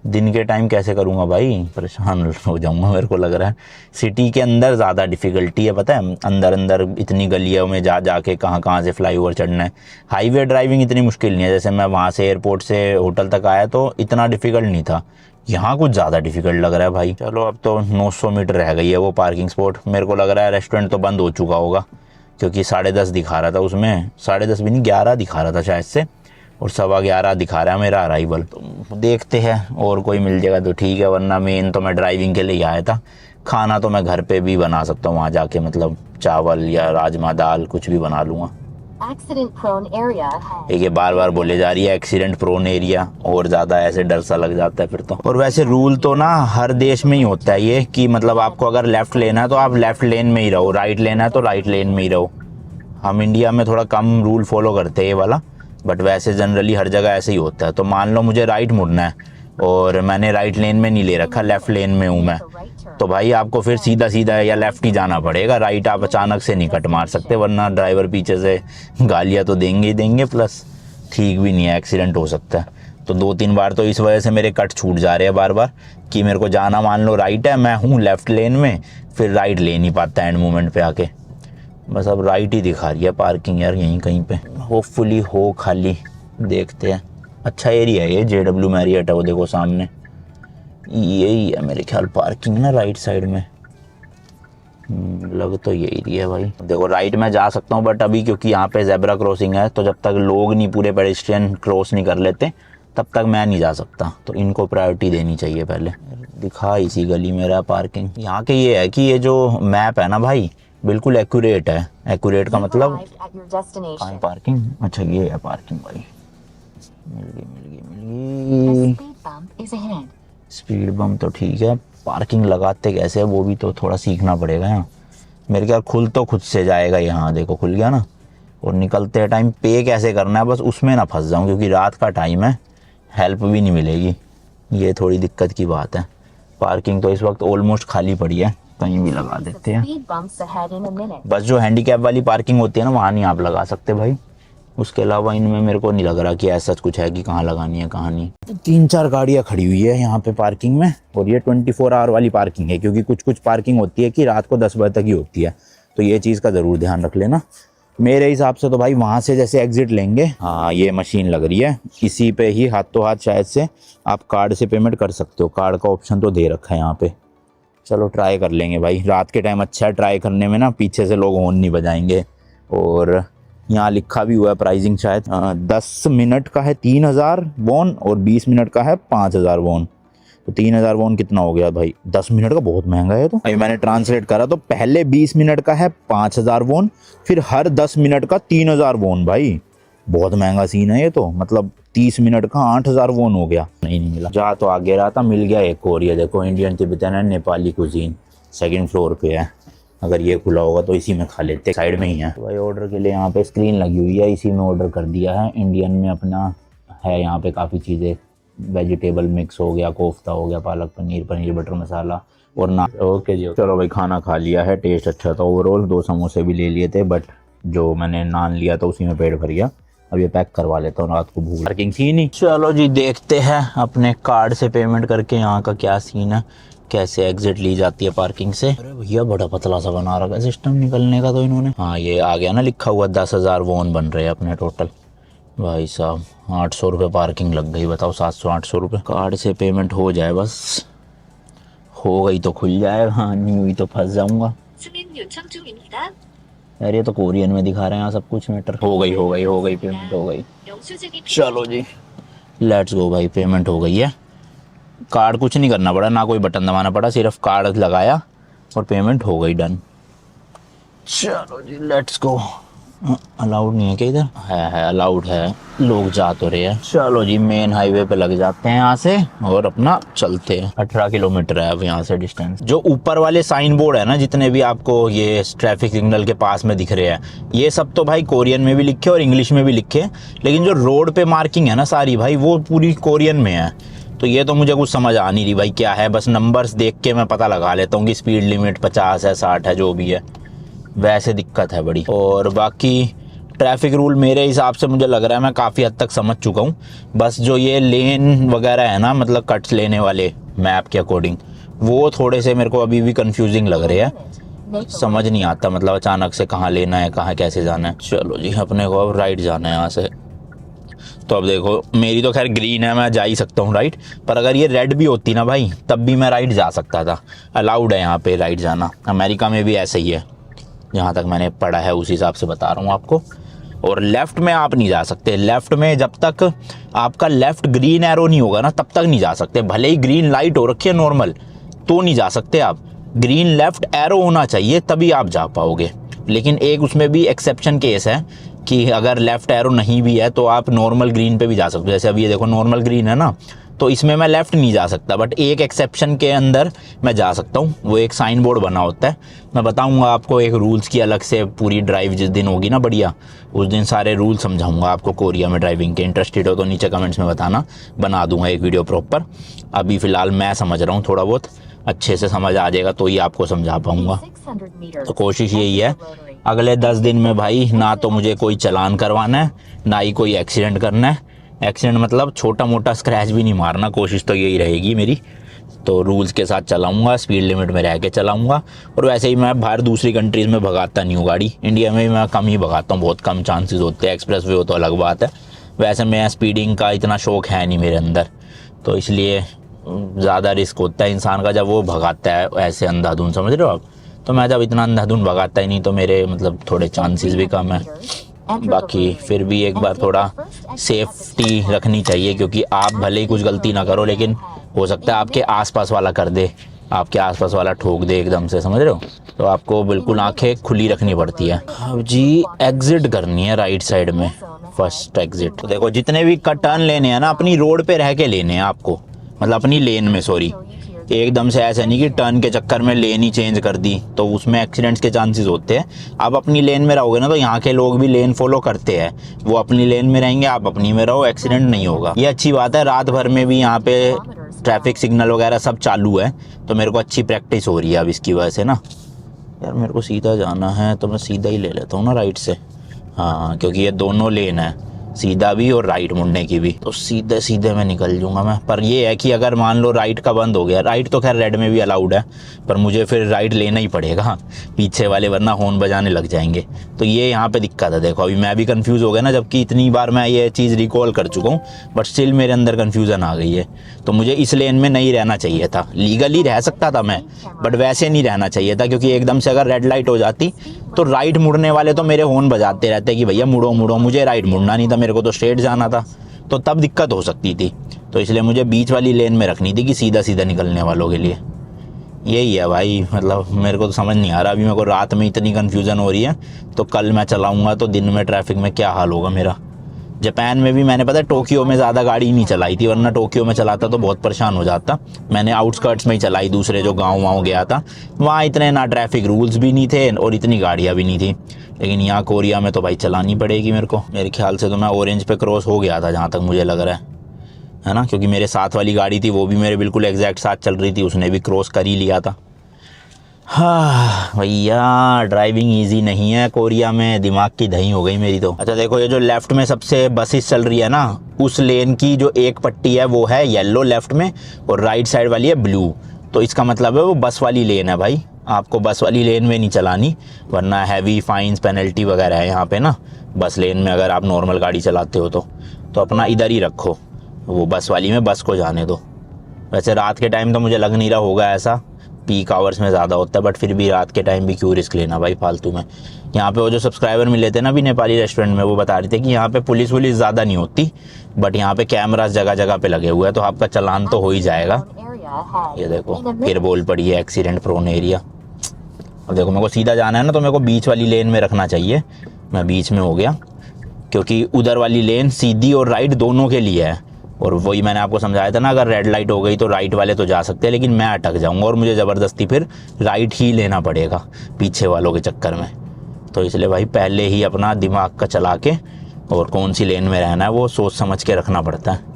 दिन के टाइम कैसे करूँगा भाई, परेशान हो जाऊँगा मेरे को लग रहा है। सिटी के अंदर ज़्यादा डिफ़िकल्टी है, पता है। अंदर अंदर इतनी गलियों में जा के कहाँ से फ्लाईओवर चढ़ना है। हाईवे ड्राइविंग इतनी मुश्किल नहीं है। जैसे मैं वहाँ से एयरपोर्ट से होटल तक आया तो इतना डिफ़िकल्ट नहीं था, यहाँ कुछ ज़्यादा डिफ़िकल्ट लग रहा है भाई। चलो अब तो 900 मीटर रह गई है वो पार्किंग स्पॉट। मेरे को लग रहा है रेस्टोरेंट तो बंद हो चुका होगा, क्योंकि 10:30 दिखा रहा था उसमें, 10:30 भी नहीं 11 दिखा रहा था शायद से, और 11:15 दिखा रहा है मेरा अराइवल। तो देखते हैं और कोई मिल जाएगा तो ठीक है, वरना मेन तो मैं ड्राइविंग के लिए आया था। खाना तो मैं घर पे भी बना सकता हूँ वहाँ जाके, मतलब चावल या राजमा दाल कुछ भी बना लूँगा। Accident prone area ahead. ये बार बार बोले जा रही है एक्सीडेंट प्रोन एरिया, और ज़्यादा ऐसे डर सा लग जाता है फिर तो। और वैसे रूल तो ना हर देश में ही होता है ये, कि मतलब आपको अगर लेफ़्ट लेना है तो आप लेफ़्ट लेन में ही रहो, राइट लेना है तो राइट लेन में ही रहो। हम इंडिया में थोड़ा कम रूल फॉलो करते हैं ये वाला, बट वैसे जनरली हर जगह ऐसे ही होता है। तो मान लो मुझे राइट मुड़ना है और मैंने राइट लेन में नहीं ले रखा, लेफ़्ट लेन में हूँ मैं, तो भाई आपको फिर सीधा सीधा या लेफ़्ट ही जाना पड़ेगा। राइट आप अचानक से नहीं कट मार सकते, वरना ड्राइवर पीछे से गालियाँ तो देंगे ही देंगे, प्लस ठीक भी नहीं है, एक्सीडेंट हो सकता है। तो 2-3 बार तो इस वजह से मेरे कट छूट जा रहे हैं बार बार, कि मेरे को जाना मान लो राइट है, मैं हूँ लेफ़्ट लेन में, फिर राइट ले नहीं पाता एंड मोमेंट पे आके। बस अब राइट ही दिखा रही है पार्किंग यार यहीं कहीं पे, होपफुली हो खाली, देखते हैं। अच्छा एरिया है ये, JW मैरियट है वो देखो सामने, यही है मेरे ख्याल पार्किंग ना राइट साइड में। लग तो यही रही है भाई। देखो राइट में जा सकता हूँ, बट अभी क्योंकि यहाँ पे जेब्रा क्रॉसिंग है, तो जब तक लोग नहीं पूरे पेडेस्ट्रियन क्रॉस नहीं कर लेते तब तक मैं नहीं जा सकता। तो इनको प्रायोरिटी देनी चाहिए पहले। दिखा इसी गली में रहा पार्किंग। यहाँ के ये है कि ये जो मैप है ना भाई, बिल्कुल एक्यूरेट है। एक्यूरेट का मतलब Arrived at your कहाँ destination. है पार्किंग? अच्छा ये है पार्किंग भाई। मिल गई मिल गई A मिल गई। speed bump is ahead. Speed bump तो ठीक है, पार्किंग लगाते कैसे है वो भी तो थोड़ा सीखना पड़ेगा। यहाँ मेरे ख्याल खुल तो खुद से जाएगा। यहाँ देखो खुल गया ना। और निकलते टाइम पे कैसे करना है, बस उसमें ना फंस जाऊँ, क्योंकि रात का टाइम है, हेल्प भी नहीं मिलेगी। ये थोड़ी दिक्कत की बात है। पार्किंग तो इस वक्त ऑलमोस्ट खाली पड़ी है, कहीं भी लगा देते हैं। Speed bumps ahead in a minute. बस जो हैंडीकैप वाली पार्किंग होती है ना, वहाँ नहीं आप लगा सकते भाई। उसके अलावा इनमें मेरे को नहीं लग रहा कि ऐसा कुछ है कि कहाँ लगानी है कहाँ नहीं। 3-4 गाड़ियाँ खड़ी हुई है यहाँ पे पार्किंग में, और ये 24 आवर वाली पार्किंग है, क्योंकि कुछ कुछ पार्किंग होती है कि रात को 10 बजे तक ही होती है। तो ये चीज़ का ज़रूर ध्यान रख लेना। मेरे हिसाब से तो भाई वहाँ से जैसे एग्जिट लेंगे, हाँ ये मशीन लग रही है, इसी पे ही हाथों हाथ शायद से आप कार्ड से पेमेंट कर सकते हो। कार्ड का ऑप्शन तो दे रखा है यहाँ पे। चलो ट्राई कर लेंगे भाई, रात के टाइम अच्छा है ट्राई करने में ना, पीछे से लोग हॉर्न नहीं बजाएंगे। और यहाँ लिखा भी हुआ है प्राइसिंग शायद 10 मिनट का है 3000 वॉन और 20 मिनट का है 5000 वॉन। तो 3000 वॉन कितना हो गया भाई? 10 मिनट का बहुत महंगा है। तो अभी मैंने ट्रांसलेट करा तो पहले 20 मिनट का है 5000 वॉन, फिर हर 10 मिनट का 3000 वॉन। भाई बहुत महंगा सीन है ये तो। मतलब 30 मिनट का 8000 वॉन हो गया। नहीं मिला। जा तो आगे रहा था, मिल गया एक और। ये देखो इंडियन तिब्बतन है, नेपाली कुजीन, 2nd फ्लोर पे है। अगर ये खुला होगा तो इसी में खा लेते, साइड में ही है। तो भाई ऑर्डर के लिए यहाँ पे स्क्रीन लगी हुई है, इसी में ऑर्डर कर दिया है। इंडियन में अपना है यहाँ पे काफ़ी चीज़ें, वेजिटेबल मिक्स हो गया, कोफ्ता हो गया, पालक पनीर, पनीर बटर मसाला और ना। ओके जी चलो भाई, खाना खा लिया है, टेस्ट अच्छा था ओवरऑल। 2 समोसे भी ले लिए थे, बट जो मैंने नान लिया था उसी में पेट भर गया। अब ये पैक करवा लेता हूँ, रात को भूख पार्किंग थी नहीं। चलो जी देखते हैं अपने कार्ड से पेमेंट करके यहाँ का क्या सीन है, कैसे एग्जिट ली जाती है पार्किंग से। अरे भैया बड़ा पतला सा बना रखा है सिस्टम निकलने का तो इन्होंने। हाँ ये आ गया ना, लिखा हुआ 10,000 वॉन बन रहे हैं अपने टोटल। भाई साहब 800 रुपये पार्किंग लग गई, बताओ 700-800 रुपये। कार्ड से पेमेंट हो जाए बस, हो गई तो खुल जाएगा, हाँ नहीं हुई तो फंस जाऊंगा। यार ये तो कोरियन में दिखा रहे हैं सब कुछ मैटर। हो गई पेमेंट हो गई। चलो जी लेट्स गो भाई, पेमेंट हो गई है। कार्ड कुछ नहीं करना पड़ा, ना कोई बटन दबाना पड़ा, सिर्फ कार्ड लगाया और पेमेंट हो गई, डन। चलो जी लेट्स गो। अलाउड नहीं है क्या इधर? है अलाउड है, लोग जा तो रहे हैं। चलो जी मेन हाईवे पे लग जाते हैं यहाँ से और अपना चलते हैं। 18 किलोमीटर है अब यहाँ से डिस्टेंस। जो ऊपर वाले साइन बोर्ड है ना, जितने भी आपको ये ट्रैफिक सिग्नल के पास में दिख रहे हैं, ये सब तो भाई कोरियन में भी लिखे और इंग्लिश में भी लिखे, लेकिन जो रोड पे मार्किंग है ना सारी भाई, वो पूरी कोरियन में है। तो ये तो मुझे कुछ समझ आ नहीं रही भाई क्या है। बस नंबर्स देख के मैं पता लगा लेता हूँ कि स्पीड लिमिट 50 है 60 है जो भी है, वैसे दिक्कत है बड़ी। और बाकी ट्रैफिक रूल मेरे हिसाब से मुझे लग रहा है मैं काफ़ी हद तक समझ चुका हूँ। बस जो ये लेन वगैरह है ना, मतलब कट्स लेने वाले मैप के अकॉर्डिंग, वो थोड़े से मेरे को अभी भी कंफ्यूजिंग लग रहे हैं। समझ नहीं आता मतलब अचानक से कहाँ लेना है, कहाँ कैसे जाना है। चलो जी अपने को अब राइट जाना है यहाँ से। तो अब देखो मेरी तो खैर ग्रीन है, मैं जा ही सकता हूँ राइट, पर अगर ये रेड भी होती ना भाई तब भी मैं राइट जा सकता था। अलाउड है यहाँ पे राइट जाना, अमेरिका में भी ऐसे ही है जहाँ तक मैंने पढ़ा है, उस हिसाब से बता रहा हूँ आपको। और लेफ़्ट में आप नहीं जा सकते। लेफ़्ट में जब तक आपका लेफ़्ट ग्रीन एरो नहीं होगा ना तब तक नहीं जा सकते। भले ही ग्रीन लाइट हो रखी है नॉर्मल, तो नहीं जा सकते आप। ग्रीन लेफ़्ट एरो होना चाहिए तभी आप जा पाओगे। लेकिन एक उसमें भी एक्सेप्शन केस है कि अगर लेफ़्ट एरो नहीं भी है तो आप नॉर्मल ग्रीन पे भी जा सकते हो। जैसे अभी ये देखो नॉर्मल ग्रीन है ना, तो इसमें मैं लेफ़्ट नहीं जा सकता, बट एक एक्सेप्शन के अंदर मैं जा सकता हूँ। वो एक साइन बोर्ड बना होता है, मैं बताऊँगा आपको एक रूल्स की अलग से। पूरी ड्राइव जिस दिन होगी ना बढ़िया, उस दिन सारे रूल समझाऊँगा आपको कोरिया में ड्राइविंग के। इंटरेस्टेड हो तो नीचे कमेंट्स में बताना, बना दूँगा एक वीडियो प्रॉपर। अभी फ़िलहाल मैं समझ रहा हूँ, थोड़ा बहुत अच्छे से समझ आ जाएगा तो ही आपको समझा पाऊँगा। तो कोशिश यही है अगले 10 दिन में भाई ना तो मुझे कोई चालान करवाना है, ना ही कोई एक्सीडेंट करना है। एक्सीडेंट मतलब छोटा मोटा स्क्रैच भी नहीं मारना, कोशिश तो यही रहेगी मेरी। तो रूल्स के साथ चलाऊंगा, स्पीड लिमिट में रह के चलाऊंगा। और वैसे ही मैं बाहर दूसरी कंट्रीज़ में भगाता नहीं हूँ गाड़ी, इंडिया में मैं कम ही भगाता हूँ, बहुत कम चांसेस होते हैं। एक्सप्रेस वे हो तो अलग बात है, वैसे मैं स्पीडिंग का इतना शौक है नहीं मेरे अंदर, तो इसलिए ज़्यादा रिस्क होता है इंसान का जब वो भगाता है ऐसे अंधाधुंध, समझ रहे हो आप। तो मैं जब इतना अंधाधुंध भगाता ही नहीं तो मेरे मतलब थोड़े चांसेस भी कम है। बाकी फिर भी एक बार थोड़ा सेफ्टी रखनी चाहिए, क्योंकि आप भले ही कुछ गलती ना करो लेकिन हो सकता है आपके आसपास वाला कर दे, आपके आसपास वाला ठोक दे एकदम से, समझ रहे हो। तो आपको बिल्कुल आंखें खुली रखनी पड़ती है। अब जी एग्जिट करनी है राइट साइड में, फर्स्ट एग्जिट। तो देखो जितने भी टर्न लेने हैं ना अपनी रोड पे रह के लेने हैं आपको, मतलब अपनी लेन में, सॉरी, एकदम से ऐसा नहीं कि टर्न के चक्कर में लेन ही चेंज कर दी तो उसमें एक्सीडेंट्स के चांसेस होते हैं। आप अपनी लेन में रहोगे ना तो यहाँ के लोग भी लेन फॉलो करते हैं, वो अपनी लेन में रहेंगे, आप अपनी में रहो, एक्सीडेंट नहीं होगा। ये अच्छी बात है, रात भर में भी यहाँ पे ट्रैफिक सिग्नल वगैरह सब चालू है तो मेरे को अच्छी प्रैक्टिस हो रही है अब इसकी वजह से ना। यार मेरे को सीधा जाना है तो मैं सीधा ही ले लेता हूँ ना राइट से, हाँ, क्योंकि ये दोनों लेन है, सीधा भी और राइट मुड़ने की भी, तो सीधे सीधे मैं निकल जाऊंगा मैं। पर ये है कि अगर मान लो राइट का बंद हो गया, राइट तो खैर रेड में भी अलाउड है, पर मुझे फिर राइट लेना ही पड़ेगा पीछे वाले, वरना हॉर्न बजाने लग जाएंगे। तो ये यहाँ पे दिक्कत है। देखो अभी मैं भी कंफ्यूज हो गया ना, जबकि इतनी बार मैं ये चीज़ रिकॉल कर चुका हूँ, बट स्टिल मेरे अंदर कन्फ्यूज़न आ गई है। तो मुझे इस लेन में नहीं रहना चाहिए था, लीगली रह सकता था मैं, बट वैसे नहीं रहना चाहिए था, क्योंकि एकदम से अगर रेड लाइट हो जाती तो राइट मुड़ने वाले तो मेरे हॉर्न बजाते रहते कि भैया मुड़ो मुड़ो, मुझे राइट मुड़ना नहीं था, मेरे को तो स्ट्रेट जाना था, तो तब दिक्कत हो सकती थी। तो इसलिए मुझे बीच वाली लेन में रखनी थी कि सीधा सीधा निकलने वालों के लिए। यही है भाई, मतलब मेरे को तो समझ नहीं आ रहा। अभी मेरे को रात में इतनी कन्फ्यूज़न हो रही है, तो कल मैं चलाऊँगा तो दिन में ट्रैफिक में क्या हाल होगा मेरा। जापान में भी मैंने पता है टोक्यो में ज़्यादा गाड़ी नहीं चलाई थी, वरना टोक्यो में चलाता तो बहुत परेशान हो जाता। मैंने आउटस्कर्ट्स में ही चलाई, दूसरे जो गाँव गया था वहाँ इतने ना ट्रैफिक रूल्स भी नहीं थे और इतनी गाड़ियाँ भी नहीं थी। लेकिन यहाँ कोरिया में तो भाई चलानी पड़ेगी मेरे को। मेरे ख्याल से तो मैं ऑरेंज पे क्रॉस हो गया था जहाँ तक मुझे लग रहा है ना, क्योंकि मेरे साथ वाली गाड़ी थी वो भी मेरे बिल्कुल एग्जैक्ट साथ चल रही थी, उसने भी क्रॉस कर ही लिया था। हाँ भैया ड्राइविंग इजी नहीं है कोरिया में, दिमाग की दही हो गई मेरी तो। अच्छा देखो ये जो लेफ्ट में सबसे बसेस चल रही है ना, उस लेन की जो एक पट्टी है वो है येलो लेफ्ट में और राइट साइड वाली है ब्लू, तो इसका मतलब है वो बस वाली लेन है भाई। आपको बस वाली लेन में नहीं चलानी, वरना हैवी फाइन्स पेनल्टी वगैरह है यहाँ पे ना बस लेन में, अगर आप नॉर्मल गाड़ी चलाते हो तो अपना इधर ही रखो, वो बस वाली में बस को जाने दो। वैसे रात के टाइम तो मुझे लग नहीं रहा होगा ऐसा, पीक आवर्स में ज़्यादा होता है, बट फिर भी रात के टाइम भी क्यों रिस्क लेना भाई फालतू में। यहाँ पे वो जो सब्सक्राइबर मिले थे ना अभी नेपाली रेस्टोरेंट में, वो बता रहे थे कि यहाँ पे पुलिस वुलिस ज़्यादा नहीं होती, बट यहाँ पे कैमरास जगह जगह पे लगे हुए हैं, तो आपका चालान तो हो ही जाएगा। ये देखो फिर बोल पड़ी है एक्सीडेंट प्रोन एरिया। अब देखो मेरे को सीधा जाना है ना, तो मेरे को बीच वाली लेन में रखना चाहिए, मैं बीच में हो गया, क्योंकि उधर वाली लेन सीधी और राइट दोनों के लिए है। और वही मैंने आपको समझाया था ना, अगर रेड लाइट हो गई तो राइट वाले तो जा सकते हैं, लेकिन मैं अटक जाऊंगा और मुझे ज़बरदस्ती फिर राइट ही लेना पड़ेगा पीछे वालों के चक्कर में। तो इसलिए भाई पहले ही अपना दिमाग का चला के और कौन सी लेन में रहना है वो सोच समझ के रखना पड़ता है।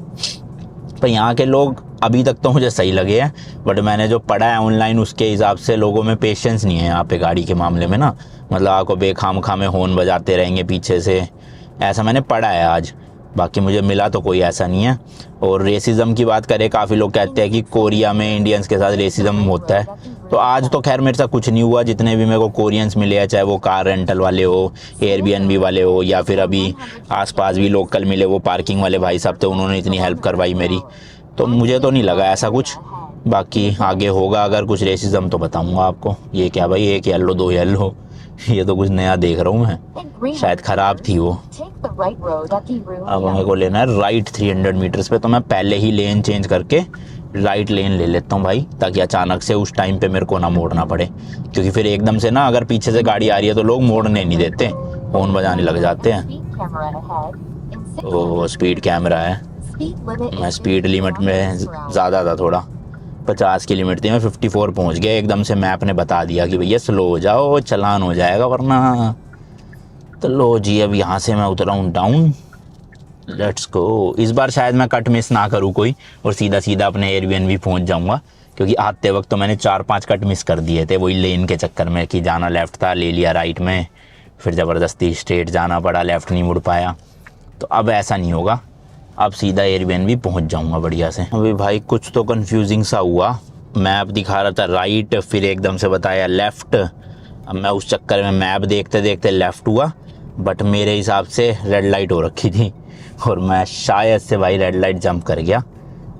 पर यहाँ के लोग अभी तक तो मुझे सही लगे हैं, बट मैंने जो पढ़ा है ऑनलाइन उसके हिसाब से लोगों में पेशेंस नहीं है यहाँ पे गाड़ी के मामले में ना, मतलब आपको बेखाम में हॉर्न बजाते रहेंगे पीछे से, ऐसा मैंने पढ़ा है आज। बाकी मुझे मिला तो कोई ऐसा नहीं है। और रेसिज्म की बात करें, काफ़ी लोग कहते हैं कि कोरिया में इंडियंस के साथ रेसिज्म होता है, तो आज तो खैर मेरे साथ कुछ नहीं हुआ। जितने भी मेरे को कोरियंस मिले हैं, चाहे वो कार रेंटल वाले हो, एयरबीएनबी वाले हो, या फिर अभी आसपास भी लोकल मिले वो पार्किंग वाले भाई साहब थे, उन्होंने इतनी हेल्प करवाई मेरी, तो मुझे तो नहीं लगा ऐसा कुछ। बाकी आगे होगा अगर कुछ रेसिज्म तो बताऊँगा आपको। ये क्या भाई, एक येलो दो येलो, ये तो कुछ नया देख रहा हूँ मैं, शायद ख़राब थी वो। अब मेरे को लेना है राइट 300 मीटर्स पे, तो मैं पहले ही लेन चेंज करके राइट लेन ले लेता हूँ भाई, ताकि अचानक से उस टाइम पे मेरे को ना मोड़ना पड़े, क्योंकि फिर एकदम से ना अगर पीछे से गाड़ी आ रही है तो लोग मोड़ने नहीं देते, हॉर्न बजाने लग जाते हैं। ओ स्पीड कैमरा है, मैं स्पीड लिमिट में ज़्यादा था थोड़ा, 50 की लिमिट थी, मैं 54 पहुंच गया। एकदम से मैप ने बता दिया कि भैया स्लो हो जाओ, चलान हो जाएगा वरना। तो लो जी अब यहाँ से मैं उतरा हूँ डाउन, लेट्स गो। इस बार शायद मैं कट मिस ना करूँ कोई और सीधा सीधा अपने एयरबीएनबी पहुँच जाऊँगा, क्योंकि आते वक्त तो मैंने 4-5 कट मिस कर दिए थे वही लेन के चक्कर में, कि जाना लेफ़्ट था, ले लिया राइट में, फिर ज़बरदस्ती स्ट्रेट जाना पड़ा, लेफ़्ट नहीं मुड़ पाया। तो अब ऐसा नहीं होगा, अब सीधा एयरबीएनबी पहुंच जाऊंगा बढ़िया से। अभी भाई कुछ तो कंफ्यूजिंग सा हुआ, मैप दिखा रहा था राइट, फिर एकदम से बताया लेफ़्ट। अब मैं उस चक्कर में मैप देखते देखते लेफ़्ट हुआ, बट मेरे हिसाब से रेड लाइट हो रखी थी और मैं शायद से भाई रेड लाइट जंप कर गया।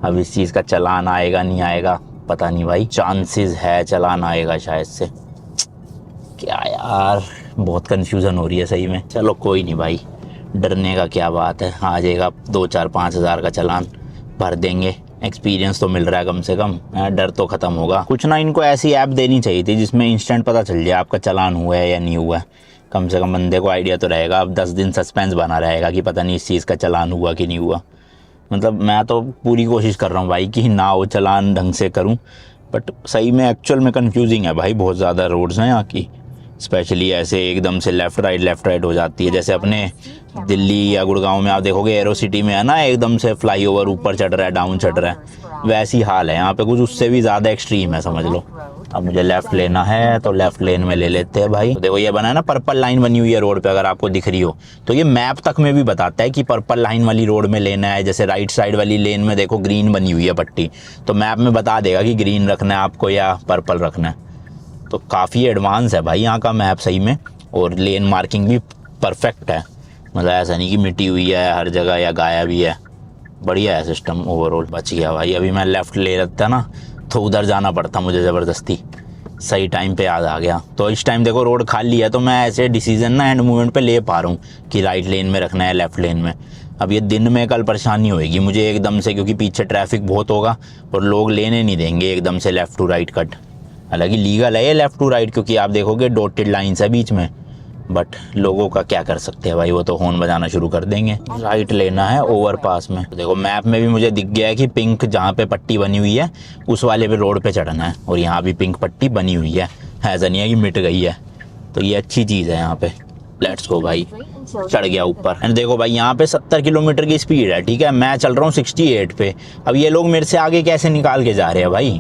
अब इस चीज़ का चालान आएगा नहीं आएगा पता नहीं भाई, चांसेस है चालान आएगा शायद से। क्या यार, बहुत कंफ्यूजन हो रही है सही में। चलो कोई नहीं भाई, डरने का क्या बात है, आ जाएगा 2-4-5 हज़ार का चालान, भर देंगे। एक्सपीरियंस तो मिल रहा है कम से कम, डर तो खत्म होगा। कुछ ना इनको ऐसी ऐप देनी चाहिए थी जिसमें इंस्टेंट पता चल जाए आपका चालान हुआ है या नहीं हुआ है। कम से कम बंदे को आइडिया तो रहेगा। अब 10 दिन सस्पेंस बना रहेगा कि पता नहीं इस चीज़ का चालान हुआ कि नहीं हुआ। मतलब मैं तो पूरी कोशिश कर रहा हूँ भाई कि ना हो चालान, ढंग से करूँ, बट सही में एक्चुअल में कंफ्यूजिंग है भाई। बहुत ज़्यादा रोड्स हैं यहाँ की, स्पेशली ऐसे एकदम से लेफ़्ट राइट हो जाती है। जैसे अपने दिल्ली या गुड़गांव में आप देखोगे एरो सिटी में है ना, एकदम से फ्लाईओवर ऊपर चढ़ रहा है, डाउन चढ़ रहा है, वैसी हाल है यहाँ पे। कुछ उससे भी ज़्यादा एक्सट्रीम है समझ लो। अब मुझे लेफ़्ट लेना है तो लेफ़्ट लेन में ले लेते हैं भाई। तो देखो ये बना है ना, पर्पल लाइन बनी हुई है रोड पे, अगर आपको दिख रही हो तो ये मैप तक में भी बताता है कि पर्पल लाइन वाली रोड में लेना है। जैसे राइट साइड वाली लेन में देखो ग्रीन बनी हुई है पट्टी, तो मैप में बता देगा कि ग्रीन रखना है आपको या पर्पल रखना है। तो काफ़ी एडवांस है भाई यहाँ का मैप सही में, और लेन मार्किंग भी परफेक्ट है। मतलब ऐसा नहीं कि मिटी हुई है हर जगह या गायब भी है, बढ़िया है सिस्टम ओवरऑल। बच गया भाई, अभी मैं लेफ़्ट ले लेता ना तो उधर जाना पड़ता मुझे ज़बरदस्ती। सही टाइम पे याद आ गया। तो इस टाइम देखो रोड खाली है, तो मैं ऐसे डिसीजन ना एंड मोमेंट पे ले पा रहा हूँ कि राइट लेन में रखना है लेफ़्ट लेन में। अब ये दिन में कल परेशानी होएगी मुझे एकदम से, क्योंकि पीछे ट्रैफिक बहुत होगा और लोग लेने नहीं देंगे एकदम से लेफ़्ट टू राइट कट। हालांकि लीगल है ये लेफ़्ट टू राइट, क्योंकि आप देखोगे डॉटेड लाइन्स है बीच में, बट लोगों का क्या कर सकते हैं भाई, वो तो हॉर्न बजाना शुरू कर देंगे। राइट लेना है ओवरपास में। तो देखो मैप में भी मुझे दिख गया है कि पिंक जहाँ पे पट्टी बनी हुई है उस वाले पे रोड पे चढ़ना है, और यहाँ भी पिंक पट्टी बनी हुई है, ऐसा नहीं है कि मिट गई है। तो ये अच्छी चीज़ है यहाँ पे। लेट्स गो भाई, चढ़ गया ऊपर। एंड देखो भाई यहाँ पे 70 किलोमीटर की स्पीड है, ठीक है, मैं चल रहा हूँ 68 पे। अब ये लोग मेरे से आगे कैसे निकाल के जा रहे हैं भाई।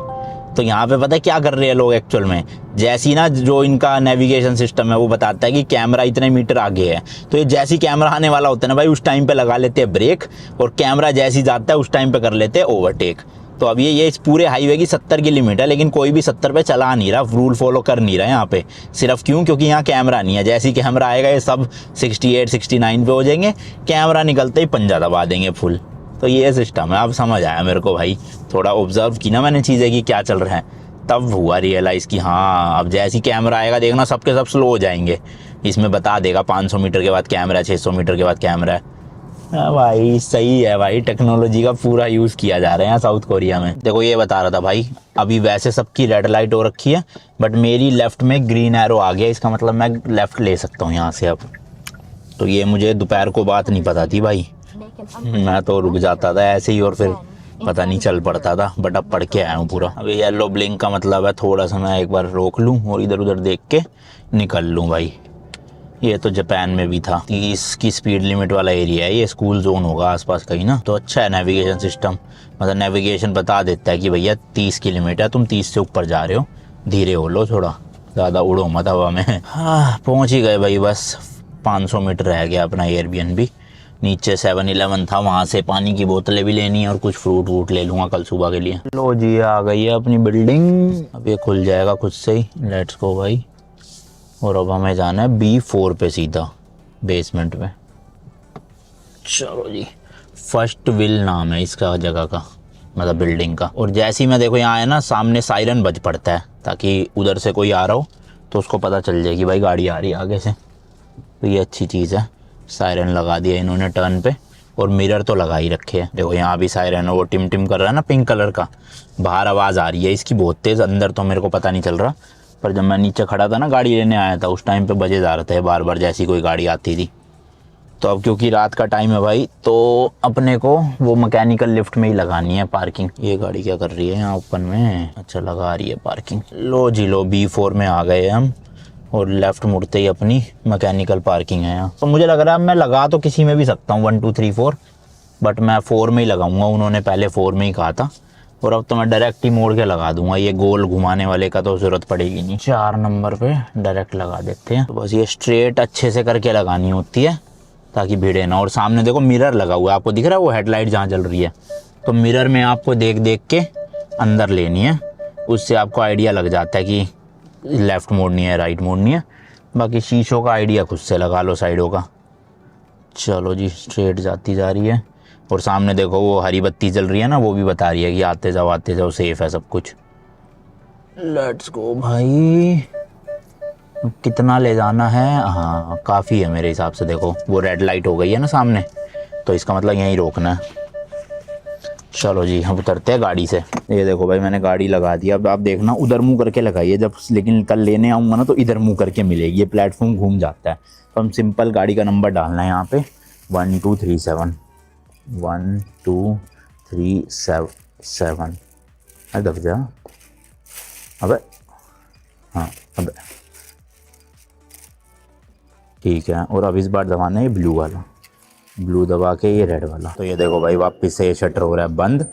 तो यहाँ पे पता है क्या कर रहे हैं लोग एक्चुअल में, जैसी ना जो इनका नेविगेशन सिस्टम है वो बताता है कि कैमरा इतने मीटर आगे है, तो ये जैसी कैमरा आने वाला होता है ना भाई उस टाइम पे लगा लेते हैं ब्रेक, और कैमरा जैसी जाता है उस टाइम पे कर लेते हैं ओवरटेक। तो अब ये इस पूरे हाईवे की 70 की लिमिट है, लेकिन कोई भी 70 पे चला नहीं रहा, रूल फॉलो कर नहीं रहा यहाँ पे। सिर्फ क्यों? क्योंकि यहाँ कैमरा नहीं है। जैसे ही कैमरा आएगा ये सब 68-69 पे हो जाएंगे, कैमरा निकलते ही पंजा दबा देंगे फुल। तो ये सिस्टम है। अब समझ आया मेरे को भाई, थोड़ा ऑब्जर्व की ना मैंने चीज़ें कि क्या चल रहा है, तब हुआ रियलाइज़ कि हाँ अब जैसे ही कैमरा आएगा देखना सबके सब स्लो हो जाएंगे। इसमें बता देगा 500 मीटर के बाद कैमरा है, 600 मीटर के बाद कैमरा है। भाई सही है भाई, टेक्नोलॉजी का पूरा यूज़ किया जा रहा है यहाँ साउथ कोरिया में। देखो ये बता रहा था भाई, अभी वैसे सबकी रेड लाइट हो रखी है, बट मेरी लेफ़्ट में ग्रीन एरो आ गया, इसका मतलब मैं लेफ़्ट ले सकता हूँ यहाँ से अब। तो ये मुझे दोपहर को बात नहीं पता थी भाई, मैं तो रुक जाता था ऐसे ही और फिर पता नहीं चल पड़ता था, बट अब पढ़ के आया हूँ पूरा। अभी येलो ब्लिंक का मतलब है थोड़ा सा मैं एक बार रोक लूँ और इधर उधर देख के निकल लूँ भाई। ये तो जापान में भी था, 30 की स्पीड लिमिट वाला एरिया है, ये स्कूल जोन होगा आसपास कहीं ना। तो अच्छा है नेविगेशन सिस्टम, मतलब नेविगेशन बता देता है कि भैया 30 की लिमिट है, तुम 30 से ऊपर जा रहे हो, धीरे हो लो थोड़ा, ज़्यादा उड़ो मत हवा में। हाँ पहुँच ही गए भाई, बस 500 मीटर रह गया अपना एयरबीएनबी। नीचे 7-Eleven था, वहाँ से पानी की बोतलें भी लेनी है और कुछ फ्रूट वूट ले लूँगा कल सुबह के लिए। लो जी आ गई है अपनी बिल्डिंग, अब ये खुल जाएगा खुद से ही। लेट्स गो भाई। और अब हमें जाना है B4 पे सीधा बेसमेंट में। चलो जी, फर्स्ट विल नाम है इसका जगह का, मतलब बिल्डिंग का। और जैसे ही मैं देखो यहाँ आया ना, सामने सायरन बज पड़ता है, ताकि उधर से कोई आ रहा हो तो उसको पता चल जाए कि भाई गाड़ी आ रही है आगे से। तो ये अच्छी चीज़ है, सायरन लगा दिया इन्होंने टर्न पे, और मिरर तो लगा ही रखे हैं। देखो यहाँ भी सायरन है, वो टिम टिम कर रहा है ना पिंक कलर का, बाहर आवाज़ आ रही है इसकी बहुत तेज़, अंदर तो मेरे को पता नहीं चल रहा, पर जब मैं नीचे खड़ा था ना गाड़ी लेने आया था उस टाइम पे बजे जा रहे थे बार बार जैसी कोई गाड़ी आती थी। तो अब क्योंकि रात का टाइम है भाई, तो अपने को वो मैकेनिकल लिफ्ट में ही लगानी है पार्किंग। ये गाड़ी क्या कर रही है यहाँ ओपन में? अच्छा लगा रही है पार्किंग। लो जी लो, B4 में आ गए हम, और लेफ़्ट मुड़ते ही अपनी मैकेनिकल पार्किंग है यहाँ। तो मुझे लग रहा है मैं लगा तो किसी में भी सकता हूँ 1 2 3 4, बट मैं 4 में ही लगाऊंगा, उन्होंने पहले 4 में ही कहा था, और अब तो मैं डायरेक्ट ही मोड़ के लगा दूंगा, ये गोल घुमाने वाले का तो ज़रूरत पड़ेगी नहीं। 4 नंबर पे डायरेक्ट लगा देते हैं। तो बस ये स्ट्रेट अच्छे से करके लगानी होती है ताकि भिड़े ना। और सामने देखो मिरर लगा हुआ है, आपको दिख रहा है वो हेडलाइट जहाँ जल रही है, तो मिरर में आपको देख देख के अंदर लेनी है, उससे आपको आइडिया लग जाता है कि लेफ़्ट मोड़नी है राइट मोड़नी है। बाकी शीशों का आइडिया खुद से लगा लो साइडों का। चलो जी, स्ट्रेट जाती जा रही है, और सामने देखो वो हरी बत्ती जल रही है ना, वो भी बता रही है कि आते जाओ सेफ है सब कुछ। लेट्स गो भाई। कितना ले जाना है? हाँ काफ़ी है मेरे हिसाब से। देखो वो रेड लाइट हो गई है ना सामने, तो इसका मतलब यहीं रोकना है। चलो जी हम उतरते हैं गाड़ी से। ये देखो भाई मैंने गाड़ी लगा दी। अब आप देखना उधर मुंह करके लगाइए जब, लेकिन कल लेने आऊँगा ना तो इधर मुंह करके मिलेगी। ये प्लेटफॉर्म घूम जाता है, तो हम सिंपल गाड़ी का नंबर डालना है यहाँ पे 1237 1237। अरे दब जा, अबे हाँ अबे ठीक है। और अब इस बार दबाना है ये ब्लू वाला, ब्लू दबा के ये रेड वाला। तो ये देखो भाई वापस से ये शटर हो रहा है बंद,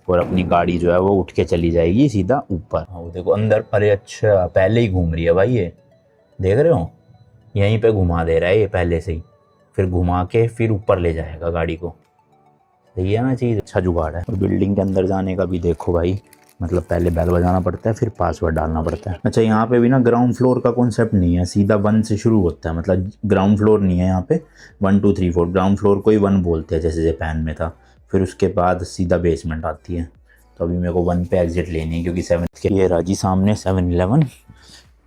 और अपनी गाड़ी जो है वो उठ के चली जाएगी सीधा ऊपर। हाँ वो देखो अंदर। अरे अच्छा पहले ही घूम रही है भाई, ये देख रहे हो, यहीं पे घुमा दे रहा है ये पहले से ही, फिर घुमा के फिर ऊपर ले जाएगा गाड़ी को। सही है ना चीज़, अच्छा जुगाड़ है। और बिल्डिंग के अंदर जाने का भी देखो भाई, मतलब पहले बेल बजाना पड़ता है फिर पासवर्ड डालना पड़ता है। अच्छा यहाँ पे भी ना ग्राउंड फ्लोर का कॉन्सेप्ट नहीं है, सीधा 1 से शुरू होता है, मतलब ग्राउंड फ्लोर नहीं है यहाँ पे। 1 2 3 4 ग्राउंड फ्लोर को ही 1 बोलते हैं जैसे जापान में था, फिर उसके बाद सीधा बेसमेंट आती है। तो अभी मेरे को 1 पे एग्जिट लेनी है क्योंकि 7 के ये राजी सामने 7-Eleven।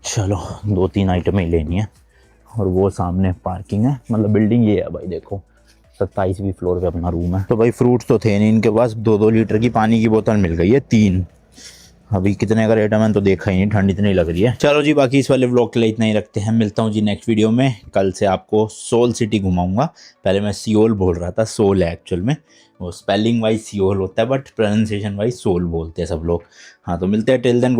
चलो 2-3 आइटमें ही लेनी है, और वो सामने पार्किंग है। मतलब बिल्डिंग ये है भाई, देखो 27वीं फ्लोर पे अपना रूम है। तो भाई फ्रूट्स तो थे नहीं इनके पास। 2-2 लीटर की पानी की बोतल मिल गई है 3। अभी कितने का रेट है मैंने तो देखा ही नहीं, ठंड इतनी लग रही है। चलो जी बाकी इस वाले व्लॉग के लिए इतना ही रखते हैं, मिलता हूँ जी नेक्स्ट वीडियो में। कल से आपको सोल सिटी घुमाऊंगा। पहले मैं सियोल बोल रहा था, सोल है एक्चुअल में, वो स्पेलिंग वाइज सियोल होता है बट प्रोनाउंसिएशन वाइज सोल बोलते हैं सब लोग। हाँ तो मिलते हैं, टिल देन।